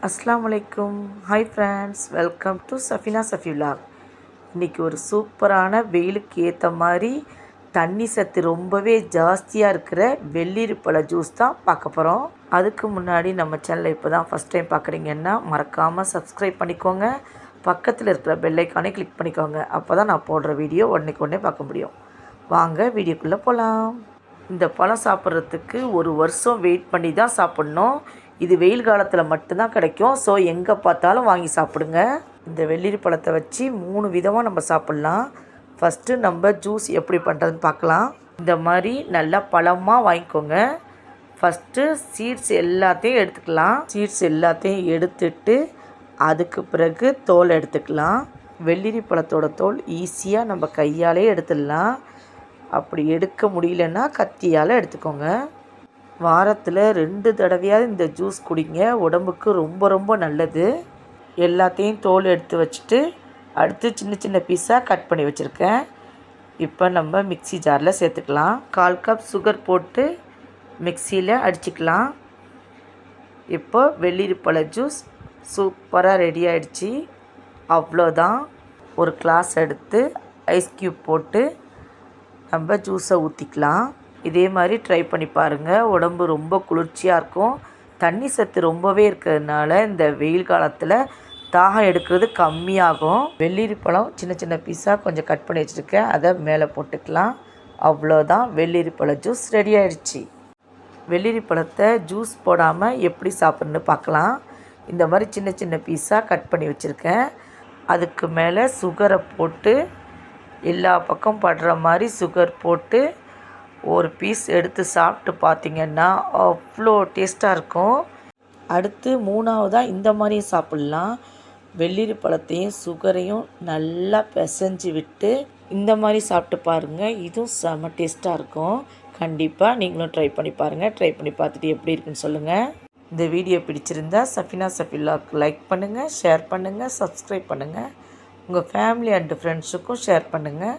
அஸ்ஸலாமு அலைக்கும். Hi friends, welcome to Safina Safi vlog. இன்றைக்கி ஒரு சூப்பரான வெயிலுக்கு ஏற்ற மாதிரி தண்ணி சத்து ரொம்பவே ஜாஸ்தியாக இருக்கிற வெள்ளரிப்பழ ஜூஸ் தான் பார்க்க போகிறோம். அதுக்கு முன்னாடி நம்ம சேனலை இப்போ தான் ஃபஸ்ட் டைம் பார்க்குறீங்கன்னா மறக்காமல் சப்ஸ்கிரைப் பண்ணிக்கோங்க. பக்கத்தில் இருக்கிற பெல்லைக்கானே கிளிக் பண்ணிக்கோங்க. அப்போ தான் நான் போடுற வீடியோ உடனே பார்க்க முடியும். வாங்க வீடியோக்குள்ளே போகலாம். இந்த பழம் சாப்பிட்றதுக்கு ஒரு வருஷம் வெயிட் பண்ணி தான் சாப்பிட்ணும். இது வெயில் காலத்தில் மட்டும்தான் கிடைக்கும். ஸோ எங்கே பார்த்தாலும் வாங்கி சாப்பிடுங்க. இந்த வெள்ளரி பழத்தை வச்சு 3 விதமாக நம்ம சாப்பிட்லாம். ஃபஸ்ட்டு நம்ம ஜூஸ் எப்படி பண்ணுறதுன்னு பார்க்கலாம். இந்த மாதிரி நல்லா பழமாக வாங்கிக்கோங்க. ஃபஸ்ட்டு சீட்ஸ் எல்லாத்தையும் எடுத்துக்கலாம். சீட்ஸ் எல்லாத்தையும் எடுத்துட்டு அதுக்கு பிறகு தோல் எடுத்துக்கலாம். வெள்ளரி பழத்தோட தோல் ஈஸியாக நம்ம கையாலே எடுத்துடலாம். அப்படி எடுக்க முடியலன்னா கத்தியால் எடுத்துக்கோங்க. வாரத்தில் 2 தடவையாவது இந்த ஜூஸ் குடிங்க. உடம்புக்கு ரொம்ப நல்லது. எல்லாத்தையும் தோல் எடுத்து வச்சுட்டு அடுத்து சின்ன பீஸாக கட் பண்ணி வச்சுருக்கேன். இப்போ நம்ம மிக்ஸி ஜாரில் சேர்த்துக்கலாம். 1/4 கப் சுகர் போட்டு மிக்சியில் அடிச்சுக்கலாம். இப்போ வெள்ளரி பழ ஜூஸ் சூப்பராக ரெடி ஆகிடுச்சு. அவ்வளோதான். ஒரு கிளாஸ் எடுத்து ஐஸ் க்யூப் போட்டு நம்ம ஜூஸை ஊற்றிக்கலாம். இதே மாதிரி ட்ரை பண்ணி பாருங்கள். உடம்பு ரொம்ப குளிர்ச்சியாக இருக்கும். தண்ணி சத்து ரொம்பவே இருக்கிறதுனால இந்த வெயில் காலத்தில் தாகம் எடுக்கிறது கம்மியாகும். வெள்ளரி பழம் சின்ன பீஸாக கொஞ்சம் கட் பண்ணி வச்சுருக்கேன். அதை மேலே போட்டுக்கலாம். அவ்வளோதான், வெள்ளரி பழ ஜூஸ் ரெடி ஆகிடுச்சு. வெள்ளரி பழத்தை ஜூஸ் போடாமல் எப்படி சாப்பிட்ணுன்னு பார்க்கலாம். இந்த மாதிரி சின்ன பீஸாக கட் பண்ணி வச்சுருக்கேன். அதுக்கு மேலே சுகரை போட்டு எல்லா பக்கம் படுற மாதிரி சுகர் போட்டு ஒரு பீஸ் எடுத்து சாப்பிட்டு பார்த்திங்கன்னா அவ்வளோ டேஸ்ட்டாக இருக்கும். அடுத்து 3ஆவதாக இந்த மாதிரியும் சாப்பிட்லாம். வெள்ளரி பழத்தையும் சுகரையும் நல்லா பிசைஞ்சு விட்டு இந்த மாதிரி சாப்பிட்டு பாருங்கள். இதுவும் செம்ம டேஸ்ட்டாக இருக்கும். கண்டிப்பாக நீங்களும் ட்ரை பண்ணி பாருங்கள். ட்ரை பண்ணி பார்த்துட்டு எப்படி இருக்குன்னு சொல்லுங்கள். இந்த வீடியோ பிடிச்சிருந்தா சஃபினா சஃபி விலாக் லைக் பண்ணுங்கள், ஷேர் பண்ணுங்கள், சப்ஸ்கிரைப் பண்ணுங்கள். உங்கள் ஃபேமிலி அண்ட் ஃப்ரெண்ட்ஸுக்கும் ஷேர் பண்ணுங்கள்.